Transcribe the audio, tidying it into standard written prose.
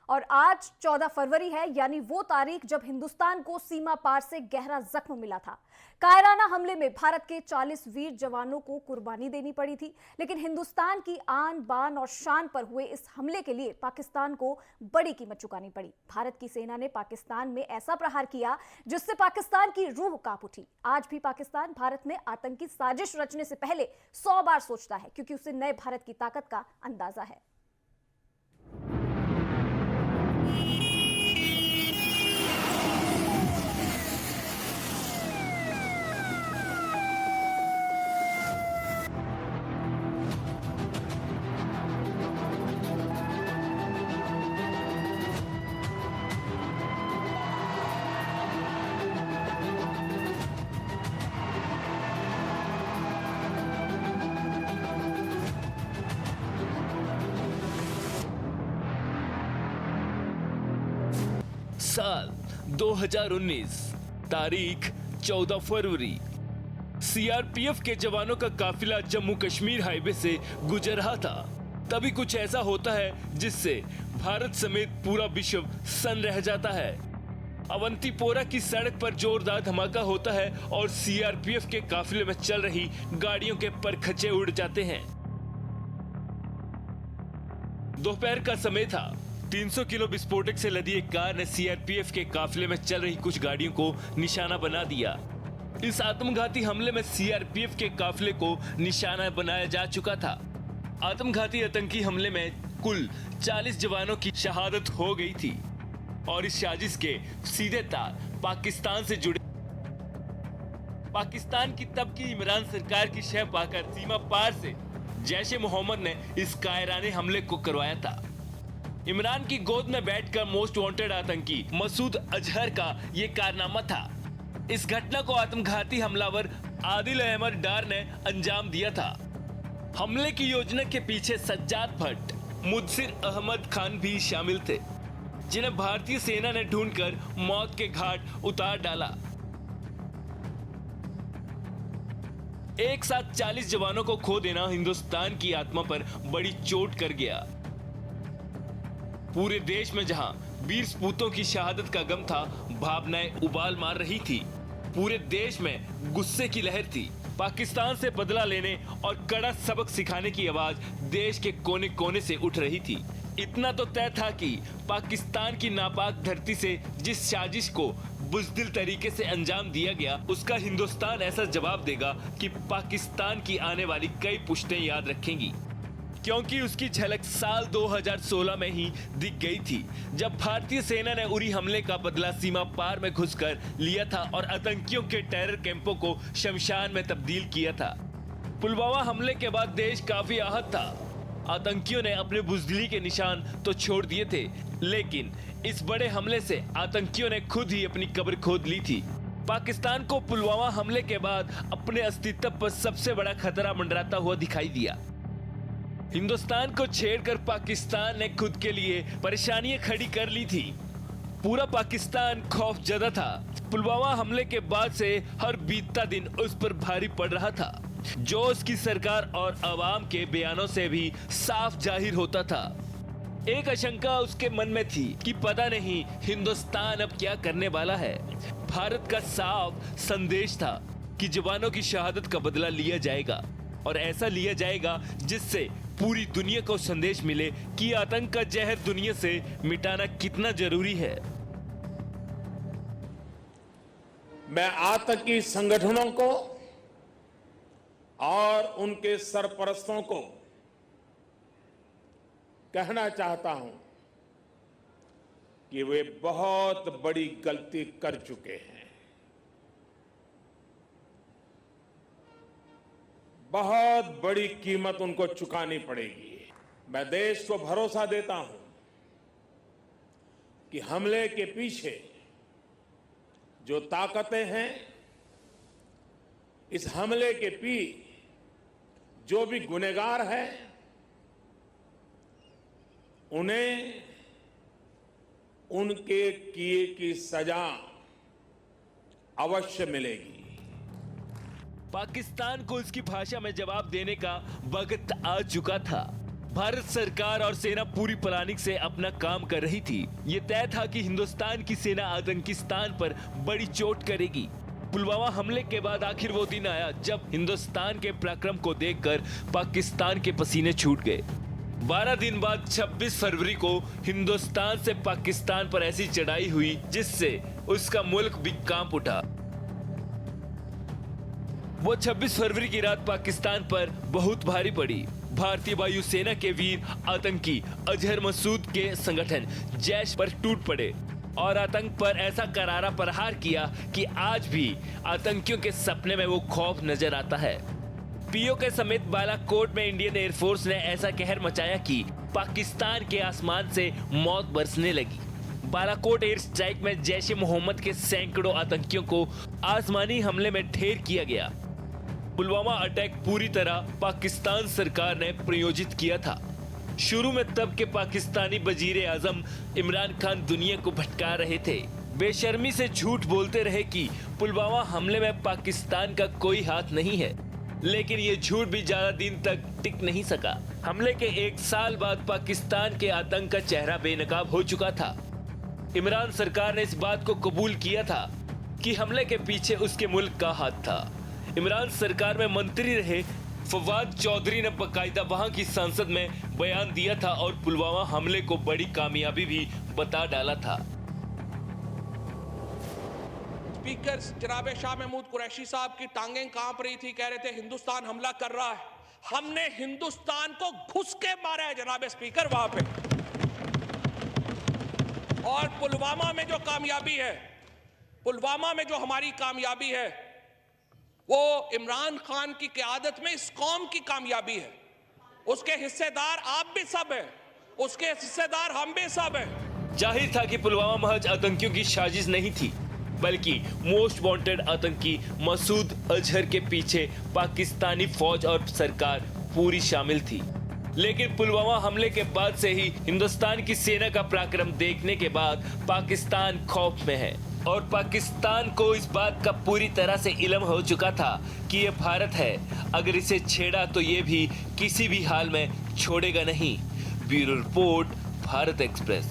और आज 14 फरवरी है, यानी वो तारीख जब हिंदुस्तान को सीमा पार से गहरा जख्म मिला था। कायराना हमले में भारत के 40 वीर जवानों को कुर्बानी देनी पड़ी थी, लेकिन हिंदुस्तान की आन बान और शान पर हुए इस हमले के लिए पाकिस्तान को बड़ी कीमत चुकानी पड़ी। भारत की सेना ने पाकिस्तान में ऐसा प्रहार किया जिससे पाकिस्तान की रूह कांप उठी। आज भी पाकिस्तान भारत में आतंकी साजिश रचने से पहले 100 बार सोचता है, क्योंकि उसे नए भारत की ताकत का अंदाजा है। साल 2019, तारीख 14 फरवरी। सीआरपीएफ के जवानों का काफिला जम्मू कश्मीर हाईवे से गुजर रहा था। तभी कुछ ऐसा होता है जिससे भारत समेत पूरा विश्व सन्न रह जाता है। अवंतीपोरा की सड़क पर जोरदार धमाका होता है और सीआरपीएफ के काफिले में चल रही गाड़ियों के परखच्चे उड़ जाते हैं। दोपहर का समय था। 300 किलो विस्फोटक से लदी एक कार ने सीआरपीएफ के काफिले में चल रही कुछ गाड़ियों को निशाना बना दिया। इस आत्मघाती हमले में सीआरपीएफ के काफिले को निशाना बनाया जा चुका था। आत्मघाती आतंकी हमले में कुल 40 जवानों की शहादत हो गई थी और इस साजिश के सीधे तार पाकिस्तान से जुड़े। पाकिस्तान की तब की इमरान सरकार की शह पाकर सीमा पार से जैश-ए मोहम्मद ने इस कायराने हमले को करवाया था। इमरान की गोद में बैठकर मोस्ट वांटेड आतंकी मसूद अजहर का यह कारनामा था। इस घटना को आत्मघाती हमलावर आदिल अहमद डार ने अंजाम दिया था। हमले की योजना के पीछे सज्जाद भट्ट, मुदसिर अहमद खान भी शामिल थे, जिन्हें भारतीय सेना ने ढूंढकर मौत के घाट उतार डाला। एक साथ 40 जवानों को खो देना हिंदुस्तान की आत्मा पर बड़ी चोट कर गया। पूरे देश में जहां वीर सपूतों की शहादत का गम था, भावनाएं उबाल मार रही थी। पूरे देश में गुस्से की लहर थी। पाकिस्तान से बदला लेने और कड़ा सबक सिखाने की आवाज देश के कोने कोने से उठ रही थी। इतना तो तय था कि पाकिस्तान की नापाक धरती से जिस साजिश को बुज़दिल तरीके से अंजाम दिया गया, उसका हिंदुस्तान ऐसा जवाब देगा कि पाकिस्तान की आने वाली कई पुश्तें याद रखेंगी। क्योंकि उसकी झलक साल 2016 में ही दिख गई थी, जब भारतीय सेना ने उरी हमले का बदला सीमा पार में घुसकर लिया था और आतंकियों के टेरर कैंपों को शमशान में तब्दील किया था। पुलवामा हमले के बाद देश काफी आहत था। आतंकियों ने अपने बुज़दिली के निशान तो छोड़ दिए थे, लेकिन इस बड़े हमले से आतंकियों ने खुद ही अपनी कब्र खोद ली थी। पाकिस्तान को पुलवामा हमले के बाद अपने अस्तित्व पर सबसे बड़ा खतरा मंडराता हुआ दिखाई दिया। हिंदुस्तान को छेड़कर पाकिस्तान ने खुद के लिए परेशानियां खड़ी कर ली थी। पूरा पाकिस्तान खौफजदा था। पुलवामा हमले के बाद से हर बीतता दिन उस पर भारी पड़ रहा था, जो उसकी सरकार और आवाम के बयानों से भी साफ जाहिर होता था। एक आशंका उसके मन में थी कि पता नहीं हिंदुस्तान अब क्या करने वाला है। भारत का साफ संदेश था कि जवानों की शहादत का बदला लिया जाएगा, और ऐसा लिया जाएगा जिससे पूरी दुनिया को संदेश मिले कि आतंक का जहर दुनिया से मिटाना कितना जरूरी है। मैं आतंकी संगठनों को और उनके सरपरस्तों को कहना चाहता हूं कि वे बहुत बड़ी गलती कर चुके हैं। बहुत बड़ी कीमत उनको चुकानी पड़ेगी। मैं देश को भरोसा देता हूं कि हमले के पीछे जो ताकतें हैं, इस हमले के जो भी गुनहगार हैं, उन्हें उनके किए की सजा अवश्य मिलेगी। पाकिस्तान को इसकी भाषा में जवाब देने का वक्त आ चुका था। भारत सरकार और सेना पूरी प्लानिंग से अपना काम कर रही थी। ये तय था कि हिंदुस्तान की सेना आतंकिस्तान पर बड़ी चोट करेगी। पुलवामा हमले के बाद आखिर वो दिन आया जब हिंदुस्तान के पराक्रम को देखकर पाकिस्तान के पसीने छूट गए। 12 दिन बाद 26 फरवरी को हिंदुस्तान से पाकिस्तान पर ऐसी चढ़ाई हुई जिससे उसका मुल्क भी कांप उठा। वो 26 फरवरी की रात पाकिस्तान पर बहुत भारी पड़ी। भारतीय वायुसेना के वीर आतंकी अजहर मसूद के संगठन जैश पर टूट पड़े और आतंक पर ऐसा करारा प्रहार किया कि आज भी आतंकियों के सपने में वो खौफ नजर आता है। पीओके समेत बालाकोट में इंडियन एयरफोर्स ने ऐसा कहर मचाया कि पाकिस्तान के आसमान से मौत बरसने लगी। बालाकोट एयर स्ट्राइक में जैश ए मोहम्मद के सैकड़ों आतंकियों को आसमानी हमले में ढेर किया गया। पुलवामा अटैक पूरी तरह पाकिस्तान सरकार ने प्रायोजित किया था। शुरू में तब के पाकिस्तानी वजीर आजम इमरान खान दुनिया को भटका रहे थे। बेशर्मी से झूठ बोलते रहे कि पुलवामा हमले में पाकिस्तान का कोई हाथ नहीं है, लेकिन ये झूठ भी ज्यादा दिन तक टिक नहीं सका। हमले के 1 साल बाद पाकिस्तान के आतंक का चेहरा बेनकाब हो चुका था। इमरान सरकार ने इस बात को कबूल किया था कि हमले के पीछे उसके मुल्क का हाथ था। इमरान सरकार में मंत्री रहे फवाद चौधरी ने बकायदा वहां की संसद में बयान दिया था और पुलवामा हमले को बड़ी कामयाबी भी बता डाला था। स्पीकर जनाब शाह महमूद कुरैशी साहब की टांगें कांप रही थी, कह रहे थे हिंदुस्तान हमला कर रहा है। हमने हिंदुस्तान को घुस के मारा है जनाब स्पीकर वहां पे। और पुलवामा में जो कामयाबी है, पुलवामा में जो हमारी कामयाबी है, वो इमरान खान की क़यादत में इस कौम की कामयाबी है। उसके हिस्सेदार आप भी सब हैं, उसके हिस्सेदार हम भी सब हैं। जाहिर था कि पुलवामा महज आतंकियों की साजिश नहीं थी, बल्कि मोस्ट वांटेड आतंकी मसूद अजहर के पीछे पाकिस्तानी फौज और सरकार पूरी शामिल थी। लेकिन पुलवामा हमले के बाद से ही हिंदुस्तान की सेना का पराक्रम देखने के बाद पाकिस्तान खौफ में है और पाकिस्तान को इस बात का पूरी तरह से इल्म हो चुका था कि ये भारत है, अगर इसे छेड़ा तो ये भी किसी भी हाल में छोड़ेगा नहीं। Bureau report, Bharat express.